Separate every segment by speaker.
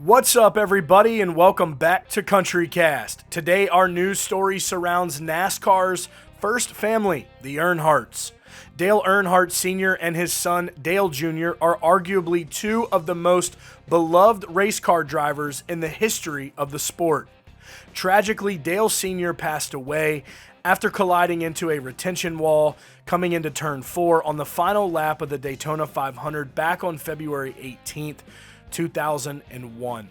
Speaker 1: What's up, everybody, and welcome back to CountryCast. Today, our news story surrounds NASCAR's first family, the Earnhardts. Dale Earnhardt Sr. and his son, Dale Jr., are arguably two of the most beloved race car drivers in the history of the sport. Tragically, Dale Sr. passed away after colliding into a retention wall coming into Turn 4 on the final lap of the Daytona 500 back on February 18th, 2001.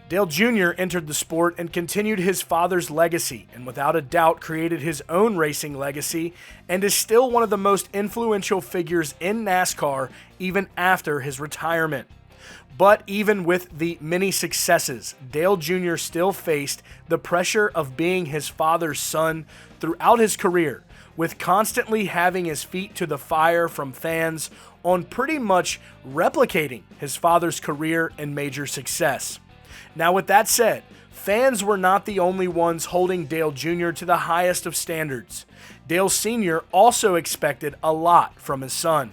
Speaker 1: Dale Jr. entered the sport and continued his father's legacy, and without a doubt created his own racing legacy, and is still one of the most influential figures in NASCAR even after his retirement. But even with the many successes, Dale Jr. still faced the pressure of being his father's son throughout his career, with constantly having his feet to the fire from fans on pretty much replicating his father's career and major success. Now, with that said, fans were not the only ones holding Dale Jr. to the highest of standards. Dale Sr. also expected a lot from his son.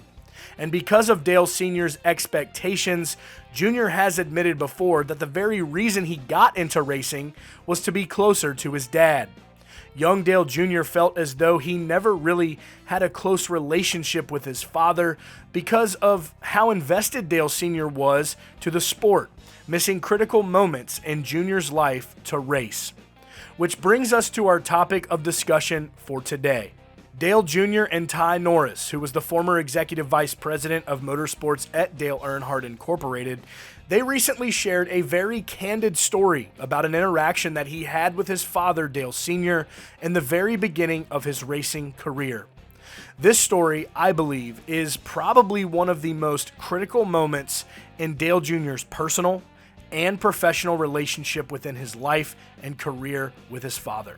Speaker 1: And because of Dale Sr.'s expectations, Jr. has admitted before that the very reason he got into racing was to be closer to his dad. Young Dale Jr. felt as though he never really had a close relationship with his father because of how invested Dale Sr. was to the sport, missing critical moments in Jr.'s life to race. Which brings us to our topic of discussion for today. Dale Jr. and Ty Norris, who was the former executive vice president of motorsports at Dale Earnhardt Incorporated, they recently shared a very candid story about an interaction that he had with his father, Dale Sr., in the very beginning of his racing career. This story, I believe, is probably one of the most critical moments in Dale Jr.'s personal and professional relationship within his life and career with his father.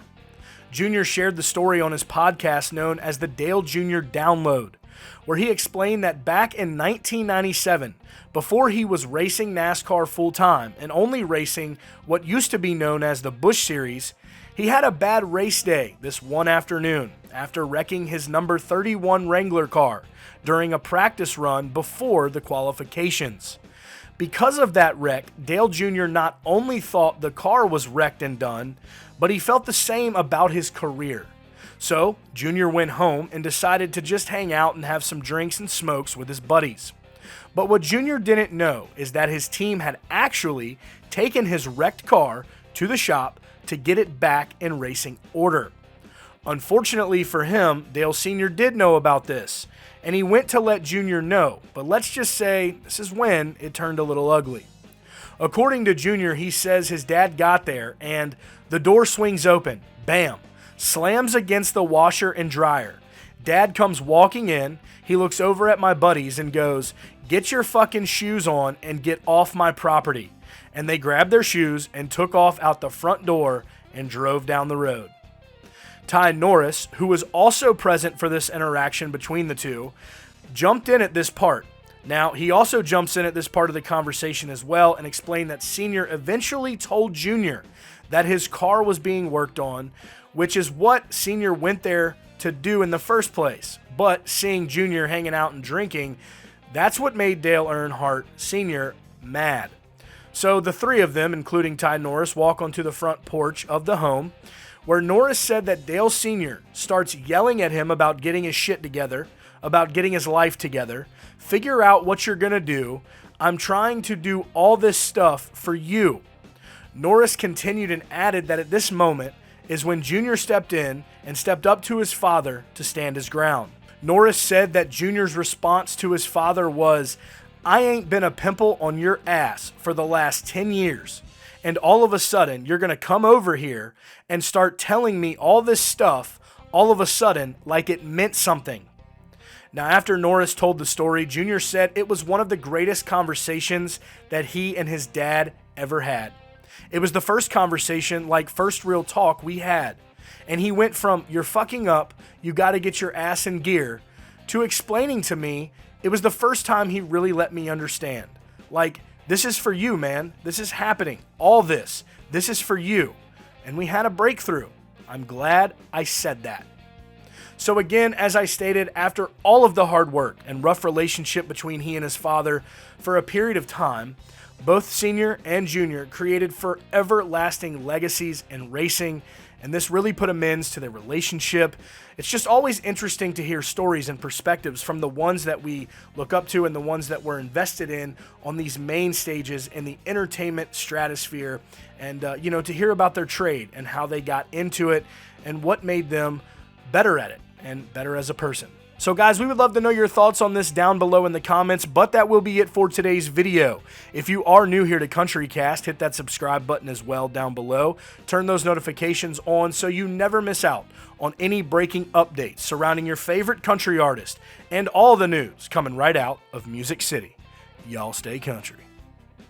Speaker 1: Jr. shared the story on his podcast known as the Dale Jr. Download, where he explained that back in 1997, before he was racing NASCAR full-time and only racing what used to be known as the Busch Series, he had a bad race day this one afternoon after wrecking his number 31 Wrangler car during a practice run before the qualifications. Because of that wreck, Dale Jr. not only thought the car was wrecked and done, but he felt the same about his career. So, Jr. went home and decided to just hang out and have some drinks and smokes with his buddies. But what Jr. didn't know is that his team had actually taken his wrecked car to the shop to get it back in racing order. Unfortunately for him, Dale Sr. did know about this, and he went to let Jr. know, but let's just say this is when it turned a little ugly. According to Jr., he says his dad got there and the door swings open, bam, slams against the washer and dryer. Dad comes walking in, he looks over at my buddies and goes, "Get your fucking shoes on and get off my property." And they grabbed their shoes and took off out the front door and drove down the road. Ty Norris, who was also present for this interaction between the two, jumped in at this part. Now, he also jumps in at this part of the conversation as well and explained that Sr. eventually told Jr. that his car was being worked on, which is what Sr. went there to do in the first place. But seeing Jr. hanging out and drinking, that's what made Dale Earnhardt Sr. mad. So the three of them, including Ty Norris, walk onto the front porch of the home, where Norris said that Dale Sr. starts yelling at him about getting his shit together, about getting his life together, figure out what you're going to do. I'm trying to do all this stuff for you. Norris continued and added that at this moment is when Jr. stepped in and stepped up to his father to stand his ground. Norris said that Jr.'s response to his father was, "I ain't been a pimple on your ass for the last 10 years. And all of a sudden, you're going to come over here and start telling me all this stuff all of a sudden like it meant something." Now, after Norris told the story, Jr. said it was one of the greatest conversations that he and his dad ever had. It was the first conversation, like first real talk we had. And he went from, "You're fucking up, you got to get your ass in gear," to explaining to me it was the first time he really let me understand. Like, this is for you, man. This is happening. All this. This is for you. And we had a breakthrough. I'm glad I said that. So again, as I stated, after all of the hard work and rough relationship between he and his father for a period of time, Both Sr. and Jr. created forever lasting legacies in racing, and this really put amends to their relationship. It's just always interesting to hear stories and perspectives from the ones that we look up to and the ones that we're invested in on these main stages in the entertainment stratosphere, and to hear about their trade and how they got into it and what made them better at it and better as a person. So guys, we would love to know your thoughts on this down below in the comments, but that will be it for today's video. If you are new here to CountryCast, hit that subscribe button as well down below. Turn those notifications on so you never miss out on any breaking updates surrounding your favorite country artist and all the news coming right out of Music City. Y'all stay country.